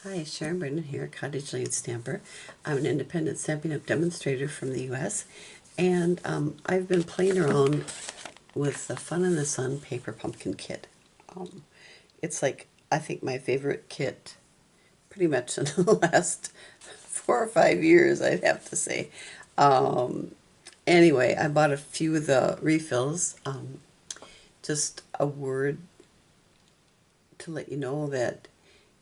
Hi, Sharon Brennan here, Cottage Lane Stamper. I'm an independent Stampin' Up! Demonstrator from the U.S. And I've been playing around with the Fun in the Sun paper pumpkin kit. It's like, I think, my favorite kit pretty much in the last 4 or 5 years, I'd have to say. Anyway, I bought a few of the refills. Just a word to let you know that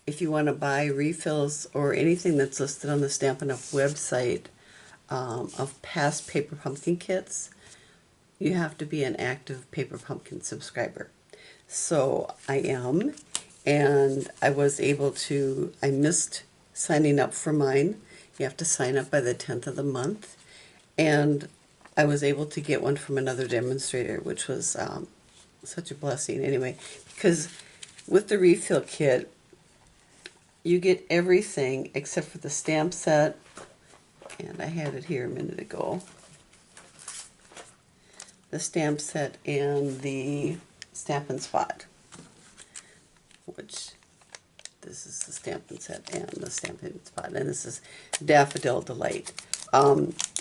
if you want to buy refills or anything that's listed on the Stampin' Up! Website of past paper pumpkin kits, you have to be an active paper pumpkin subscriber. So I am, and I was able to, I missed signing up for mine. You have to sign up by the 10th of the month. And I was able to get one from another demonstrator, which was such a blessing anyway, because with the refill kit, you get everything except for the stamp set, and I had it here a minute ago. The stamp set and the Stampin' Spot, which this is the Stampin' Set and the Stampin' Spot, and this is Daffodil Delight.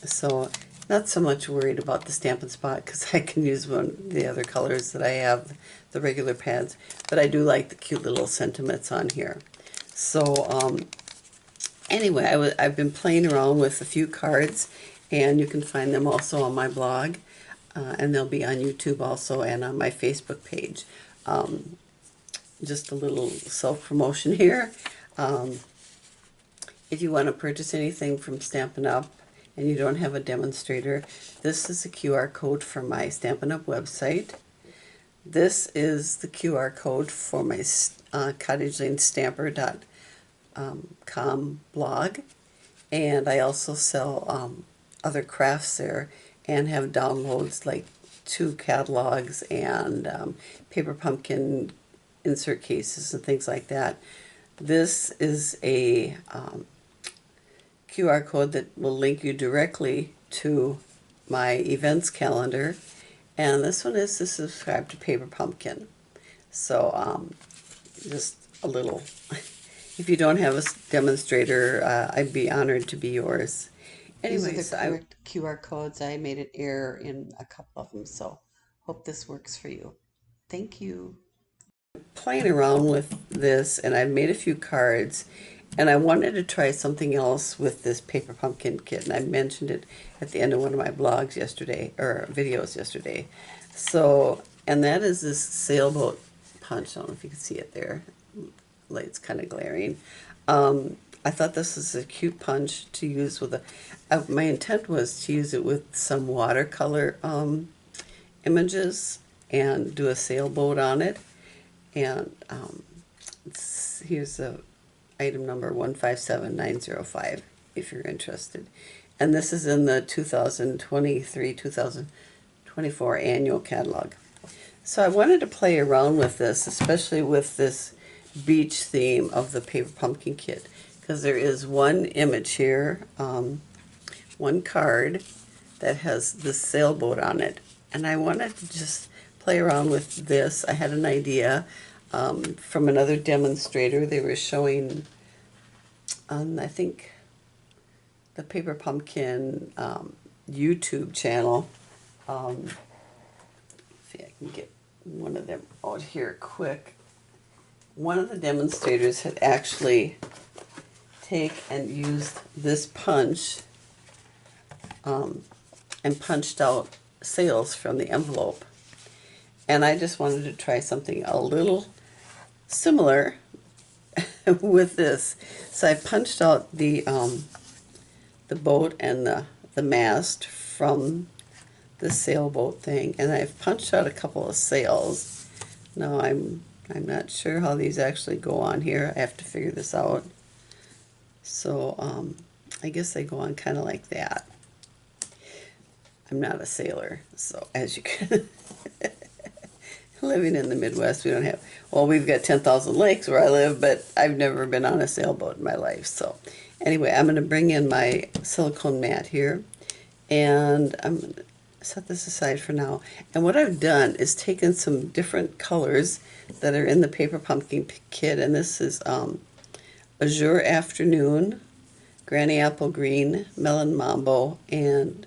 So not so much worried about the Stampin' Spot because I can use one of the other colors that I have, the regular pads, but I do like the cute little sentiments on here. So anyway, I've been playing around with a few cards, and you can find them also on my blog, and they'll be on YouTube also and on my Facebook page. Just a little self-promotion here. If you want to purchase anything from Stampin' Up! And you don't have a demonstrator, this is the QR code for my Stampin' Up! Website. This is the QR code for my cottagelanestamper.com blog, and I also sell other crafts there and have downloads like 2 catalogs and paper pumpkin insert cases and things like that. This is a QR code that will link you directly to my events calendar, and this one is to subscribe to Paper Pumpkin. So just a little, if you don't have a demonstrator, I'd be honored to be yours. Anyway, these are the correct QR codes. I made an error in a couple of them, so hope this works for you. Thank you. Playing around with this, and I've made a few cards, and I wanted to try something else with this paper pumpkin kit, and I mentioned it at the end of one of my blogs yesterday, or videos yesterday. So, and that is this Sailboat punch. I don't know if you can see it there. Light's kind of glaring. I thought this was a cute punch to use with my intent was to use it with some watercolor images and do a sailboat on it. And here's the item number 157905 if you're interested. And this is in the 2023-2024 annual catalog. So I wanted to play around with this, especially with this beach theme of the paper pumpkin kit, because there is one image here, one card that has this sailboat on it, and I wanted to just play around with this. I had an idea from another demonstrator. They were showing on, I think, the Paper Pumpkin YouTube channel. See, I can get one of them out here quick. One of the demonstrators had actually and used this punch and punched out sails from the envelope. And I just wanted to try something a little similar with this. So I punched out the boat and the mast from the sailboat thing, and I've punched out a couple of sails. Now I'm not sure how these actually go on here. I have to figure this out. So I guess they go on kind of like that. I'm not a sailor, so as you can living in the Midwest, we don't have, well, we've got 10,000 lakes where I live, but I've never been on a sailboat in my life. So anyway, I'm going to bring in my silicone mat here, and I'm going to set this aside for now. And what I've done is taken some different colors that are in the Paper Pumpkin kit, and this is a Azure Afternoon, Granny Apple Green, Melon Mambo, and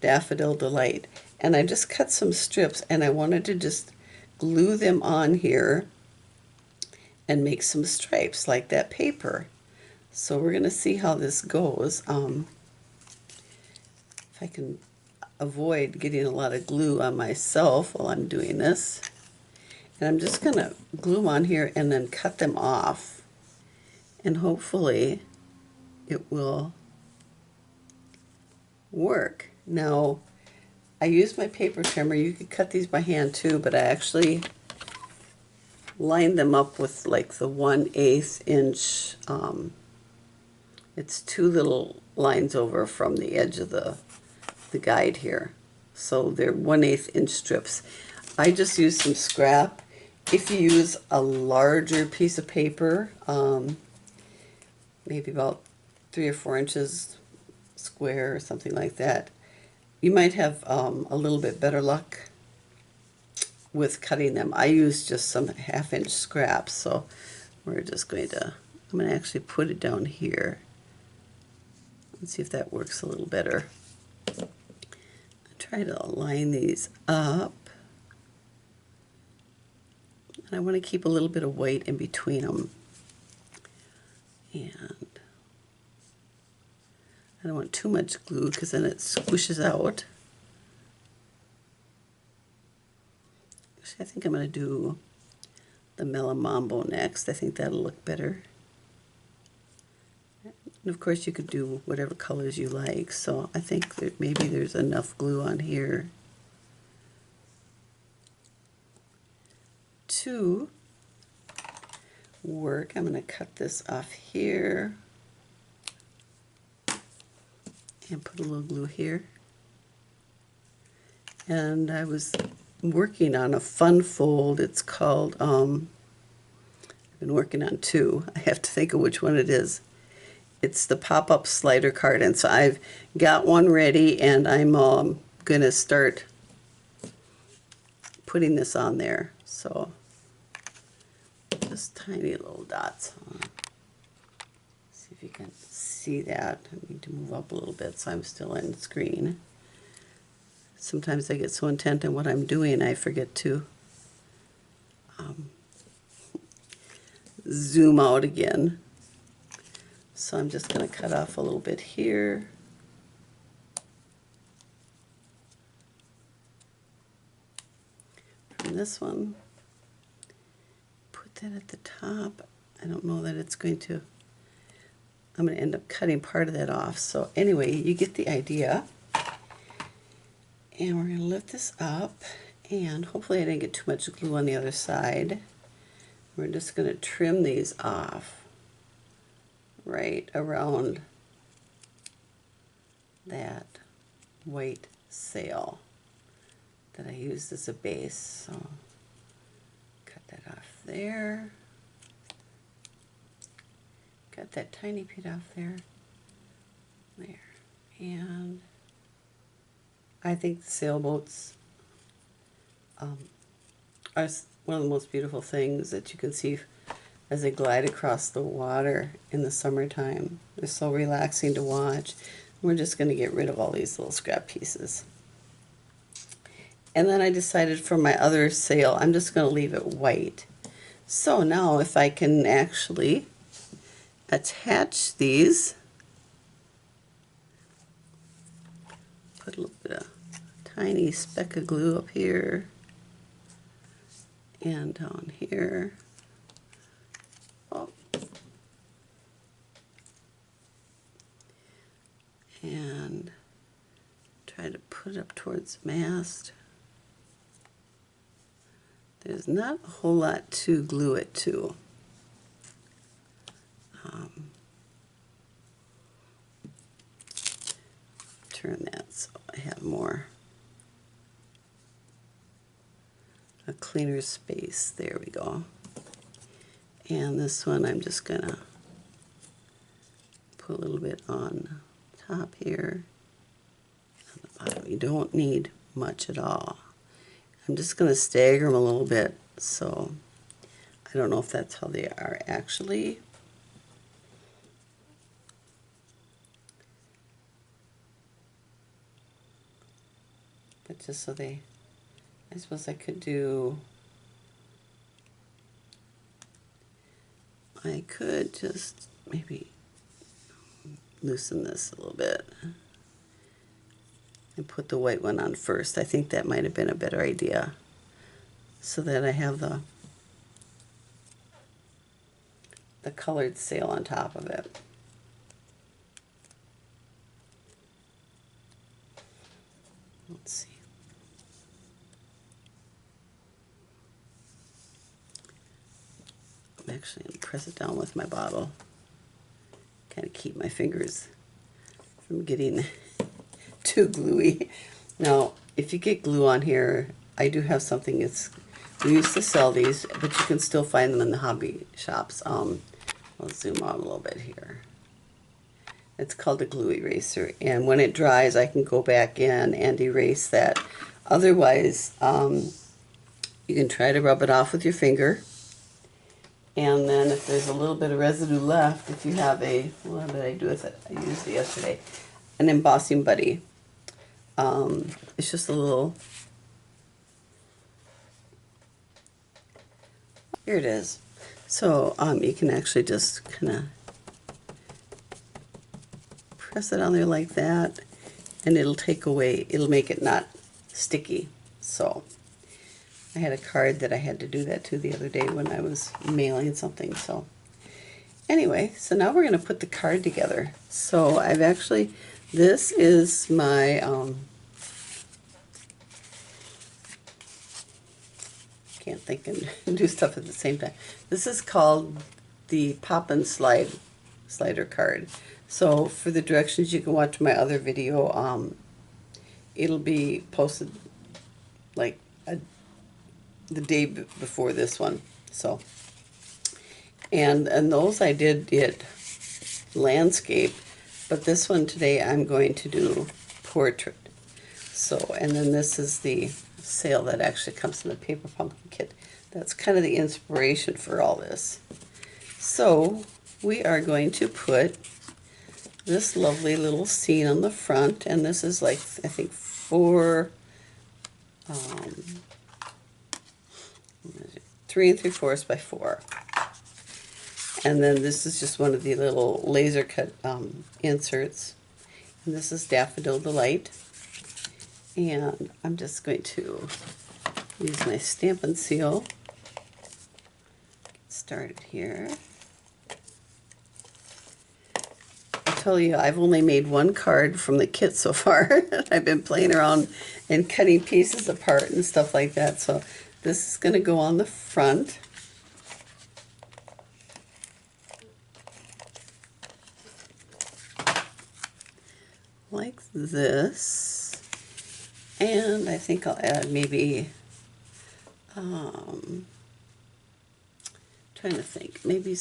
Daffodil Delight. And I just cut some strips, and I wanted to just glue them on here and make some stripes like that paper. So we're going to see how this goes. If I can avoid getting a lot of glue on myself while I'm doing this. And I'm just going to glue them on here and then cut them off. And hopefully it will work. Now, I use my paper trimmer. You could cut these by hand too, but I actually lined them up with like the 1/8 inch. It's 2 little lines over from the edge of the guide here. So they're 1/8 inch strips. I just used some scrap. If you use a larger piece of paper, maybe about 3 or 4 inches square or something like that, you might have a little bit better luck with cutting them. I used just some 1/2 inch scraps, so we're just going to, I'm going to actually put it down here. Let's see if that works a little better. Try to line these up. And I want to keep a little bit of white in between them. And I don't want too much glue because then it squishes out. Actually, I think I'm going to do the Melon Mambo next. I think that'll look better. And of course you could do whatever colors you like, so I think that maybe there's enough glue on here to work. I'm going to cut this off here and put a little glue here. And I was working on a fun fold. It's called, I've been working on 2. I have to think of which one it is. It's the pop-up slider card, and so I've got one ready, and I'm going to start putting this on there. So just tiny little dots. See if you can see that. I need to move up a little bit so I'm still in screen. Sometimes I get so intent on what I'm doing I forget to zoom out again. So I'm just going to cut off a little bit here. From this one, put that at the top. I don't know that it's going to, I'm going to end up cutting part of that off. So anyway, you get the idea. And we're going to lift this up, and hopefully I didn't get too much glue on the other side. We're just going to trim these off right around that white sail that I used as a base. So cut that off there. Got that tiny bit off there. There. And I think the sailboats are one of the most beautiful things that you can see as they glide across the water in the summertime. They're so relaxing to watch. We're just going to get rid of all these little scrap pieces. And then I decided for my other sail, I'm just going to leave it white. So now if I can actually attach these, put a little bit of tiny speck of glue up here and down here. Oh. And try to put it up towards the mast. There's not a whole lot to glue it to. Turn that so I have a cleaner space. There we go. And this one I'm just gonna put a little bit on top here. On the bottom, you don't need much at all. I'm just gonna stagger them a little bit, so I don't know if that's how they are actually But just so they, I suppose I could do, I could just maybe loosen this a little bit and put the white one on first. I think that might have been a better idea, so that I have the colored sail on top of it. Let's see. I'm actually going to press it down with my bottle. Kind of keep my fingers from getting too gluey. Now, if you get glue on here, I do have something that's, we used to sell these, but you can still find them in the hobby shops. I'll zoom out a little bit here. It's called a glue eraser, and when it dries, I can go back in and erase that. Otherwise, you can try to rub it off with your finger, and then if there's a little bit of residue left, if you have a, what did I do with it? I used it yesterday, an embossing buddy. It's just a little, here it is. So you can actually just kind of press it on there like that, and it'll take away, it'll make it not sticky. So I had a card that I had to do that to the other day when I was mailing something. So anyway, so now we're going to put the card together. So I've actually, this is my can't think and do stuff at the same time. This is called the Pop and Slider card. So for the directions, you can watch my other video. It'll be posted like the day before this one. So and those I did it landscape, but this one today I'm going to do portrait. So, and then this is the sail that actually comes in the paper pumpkin kit. That's kind of the inspiration for all this. So we are going to put this lovely little scene on the front, and this is like, I think 3 3/4 by 4. And then this is just one of the little laser cut inserts. And this is Daffodil Delight. And I'm just going to use my Stampin' Seal. Get started here. I tell you, I've only made one card from the kit so far. I've been playing around and cutting pieces apart and stuff like that. So this is going to go on the front. Like this. And I think I'll add maybe, trying to think, maybe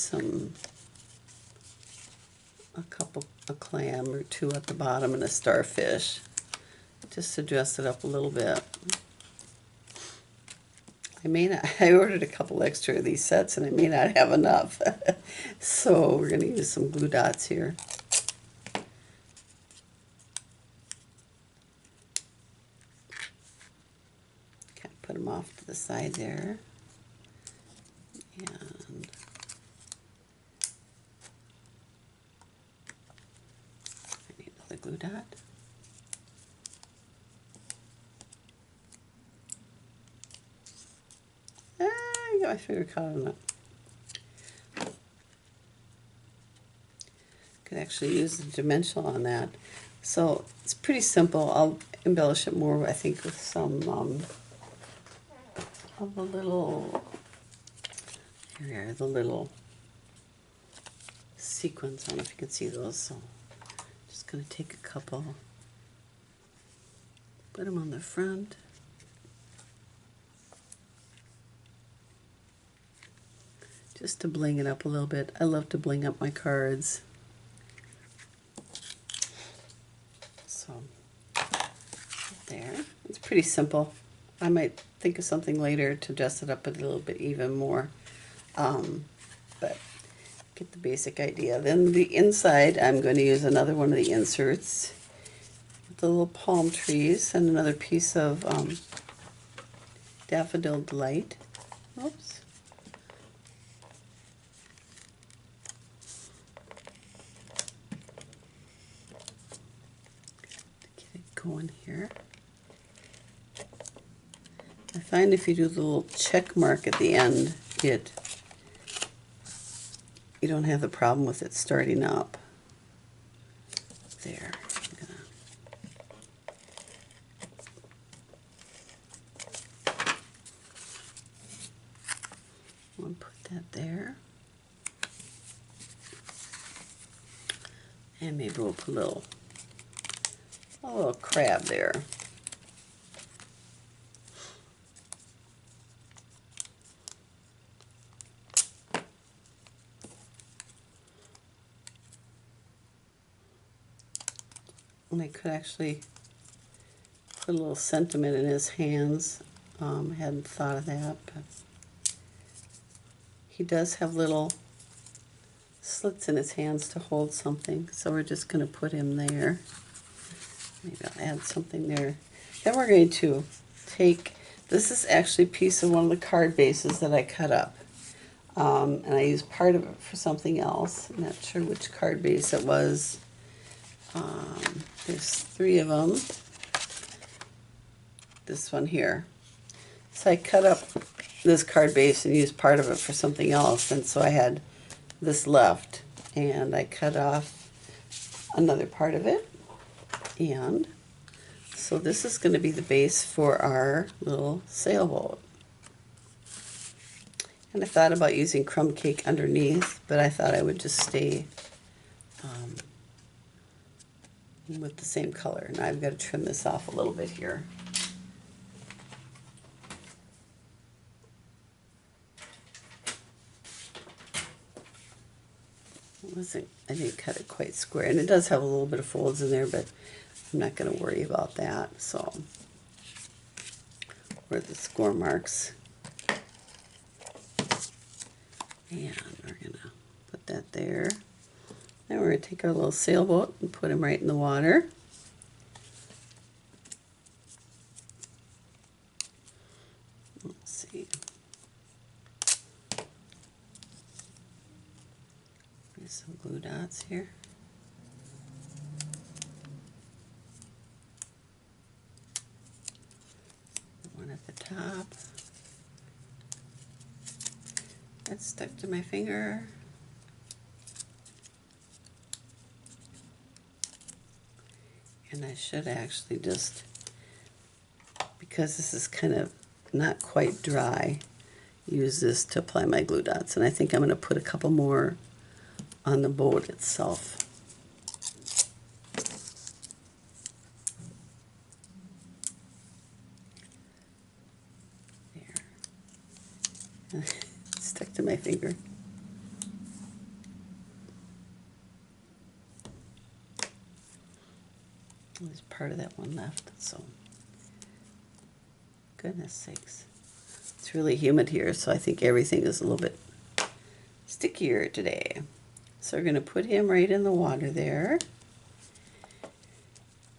a clam or two at the bottom and a starfish, just to dress it up a little bit. I ordered a couple extra of these sets and I may not have enough. So we're going to use some glue dots here. Put them off to the side there, and I need another glue dot. I got my finger caught on that. Could actually use the dimensional on that. So it's pretty simple. I'll embellish it more, I think, with some of the little, here are the little sequins. I don't know if you can see those. So just going to take a couple, put them on the front. Just to bling it up a little bit. I love to bling up my cards. So there. It's pretty simple. I might think of something later to dress it up a little bit even more, but get the basic idea. Then the inside, I'm going to use another one of the inserts. the little palm trees and another piece of Daffodil Delight. Oops. Get it going here. I find if you do the little check mark at the end, you don't have the problem with it starting up. There. I'm gonna put that there. And maybe we'll put a little crab there. And I could actually put a little sentiment in his hands. I hadn't thought of that, but he does have little slits in his hands to hold something, so we're just going to put him there. Maybe I'll add something there. Then we're going to take, this is actually a piece of one of the card bases that I cut up. And I used part of it for something else. I'm not sure which card base it was. There's 3 of them. This one here. So I cut up this card base and used part of it for something else, and so I had this left, and I cut off another part of it, and so this is going to be the base for our little sailboat. And I thought about using crumb cake underneath, but I thought I would just stay with the same color. Now I've got to trim this off a little bit here. I didn't cut it quite square, and it does have a little bit of folds in there, but I'm not going to worry about that. So, where the score marks, and we're going to put that there. Now we're going to take our little sailboat and put him right in the water. Let's see. There's some glue dots here. One at the top. That's stuck to my finger. And I should actually just, because this is kind of not quite dry, use this to apply my glue dots. And I think I'm going to put a couple more on the boat itself. There. Stuck to my finger. There's part of that one left, so goodness sakes. It's really humid here, so I think everything is a little bit stickier today. So we're going to put him right in the water there.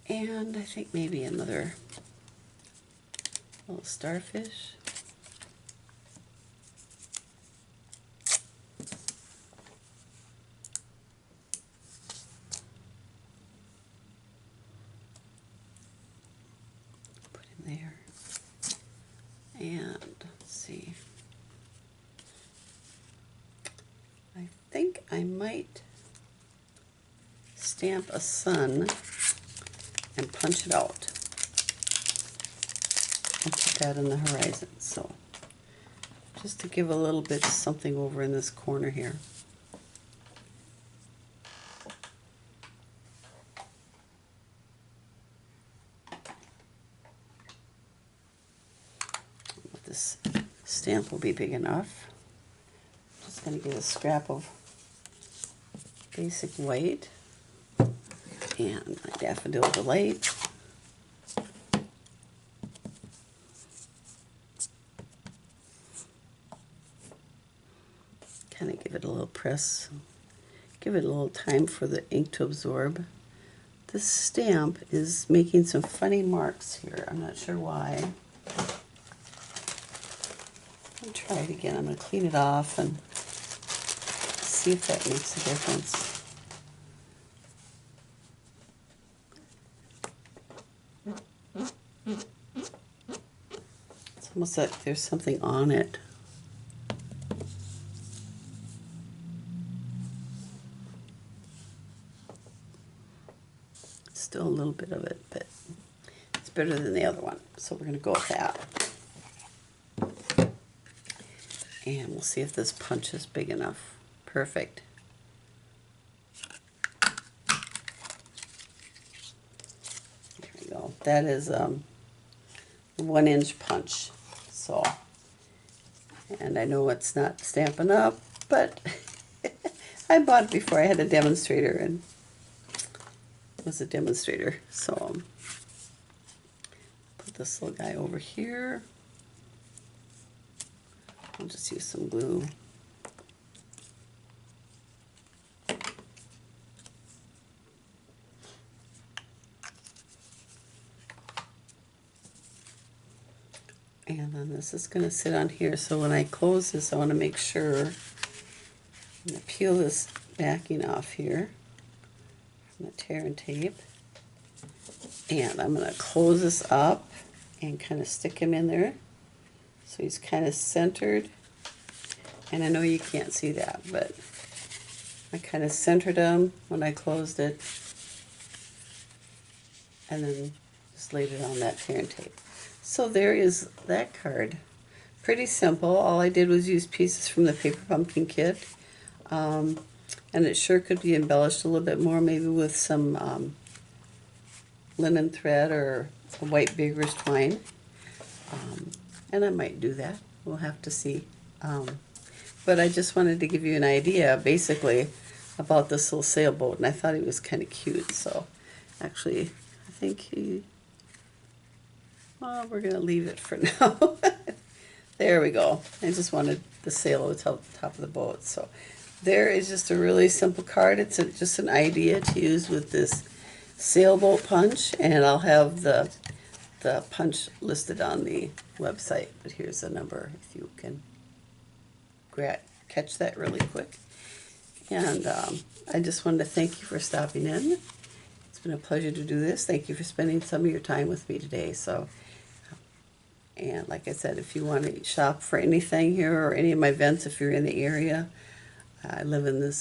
And I think maybe another little starfish. Put him there. And let's see. I think I might stamp a sun and punch it out and put that in the horizon. So just to give a little bit of something over in this corner here. This stamp will be big enough. Just going to get a scrap of basic white and my Daffodil Delight. Kind of give it a little press. Give it a little time for the ink to absorb. this stamp is making some funny marks here. I'm not sure why. I'll try it again. I'm going to clean it off and see if that makes a difference. It's almost like there's something on it. Still a little bit of it, but it's better than the other one. So we're going to go with that. And we'll see if this punch is big enough. Perfect. There we go. That is 1 inch punch. So, and I know it's not Stampin' Up, but I bought it before I had a demonstrator, and it was a demonstrator. So, put this little guy over here. I'll just use some glue. And then this is going to sit on here, so when I close this, I want to make sure I'm going to peel this backing off here from the tear and tape. And I'm going to close this up and kind of stick him in there. So he's kind of centered. And I know you can't see that, but I kind of centered him when I closed it. And then just laid it on that tear and tape. So there is that card. Pretty simple. All I did was use pieces from the Paper Pumpkin kit. And it sure could be embellished a little bit more, maybe with some linen thread or a white baker's twine. And I might do that. We'll have to see. But I just wanted to give you an idea, basically, about this little sailboat. And I thought he was kind of cute. So actually, I think he... Well, we're going to leave it for now. There we go. I just wanted the sail over the top of the boat. So there is just a really simple card. It's just an idea to use with this sailboat punch. And I'll have the punch listed on the website. But here's the number if you can catch that really quick. And I just wanted to thank you for stopping in. It's been a pleasure to do this. Thank you for spending some of your time with me today. So, and like I said, if you want to shop for anything here or any of my events, if you're in the area, I live in this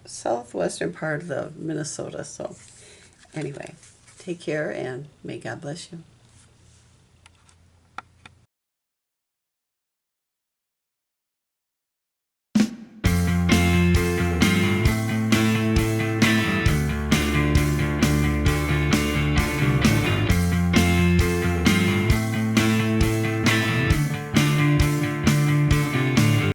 southwestern part of Minnesota. So anyway, take care and may God bless you.